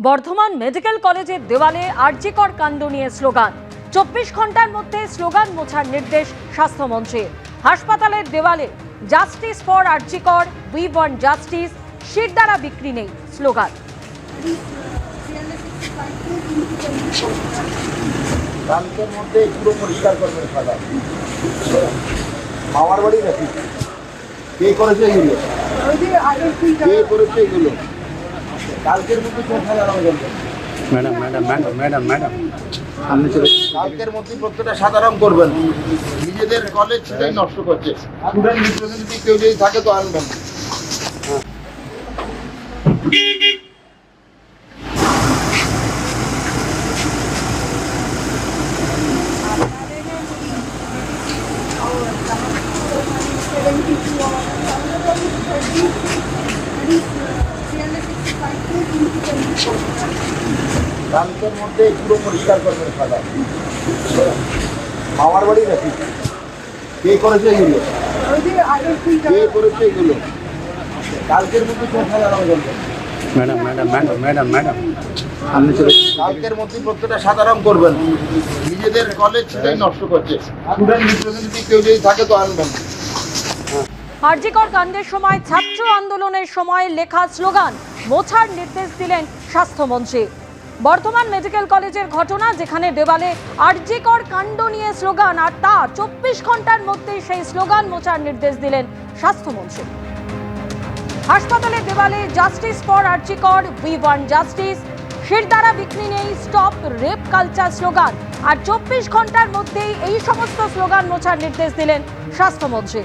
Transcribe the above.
Bardhaman medical কলেজের দেওয়ালে আরজিকর কাণ্ড নিয়ে স্লোগান। 24 ঘন্টার মধ্যে স্লোগান মোছার নির্দেশ স্বাস্থ্যমন্ত্রীর। হাসপাতালের দেওয়ালে justice for RG Kar, we want justice, শিরদাঁড়া বিক্রি নেই স্লোগান। কালকের মধ্যে পুরো পরিষ্কার করবেন সাদা। মামার বাড়ি নাকি কে করেছে এগুলো? কে করেছে এগুলো? কালকের মধ্যে madam madam madam madam madam আপনি চলে কালকের মধ্যে প্রত্যেকটা সাধারণ করবেন। নিজেদের কলেজ সেটাই নষ্ট করছে। স্টুডেন্ট রিপ্রেজেন্টেটিভ কেউ যদি থাকে তো আনবেন। কালকের মধ্যে পুরো পরিষ্কার করবেন সাদা। মামার বাড়ি নাকি কে করেছে এগুলো? কে করেছে এগুলো? কালকের মধ্যে সাধারণ করবেন। Madam madam madam madam madam আপনি চলে কালকের মধ্যে প্রত্যেকটা সাধারণ করবেন। নিজেদের কলেজ সেটাই নষ্ট করছে। স্টুডেন্ট রিপ্রেজেন্টেটিভ কেউ যদি থাকে তো আনবেন। আরজিকর কাণ্ডের সময় ছাত্র আন্দোলনের সময় লেখা স্লোগান মোছার নির্দেশ দিলেন স্বাস্থ্যমন্ত্রী। বর্ধমান মেডিকেল কলেজের ঘটনা, যেখানে দেওয়ালে আরজিকর কাণ্ড নিয়ে স্লোগান, আর তা 24 ঘন্টার মধ্যেই সেই স্লোগান মোছার নির্দেশ দিলেন স্বাস্থ্যমন্ত্রী। হাসপাতালের দেওয়ালে justice for RG Kar, we want justice, শিরদাঁড়া বিক্রি নেই, স্টপ রেপ কালচার স্লোগান। আর 24 ঘন্টার মধ্যেই এই সমস্ত স্লোগান মোছার নির্দেশ দিলেন স্বাস্থ্যমন্ত্রী।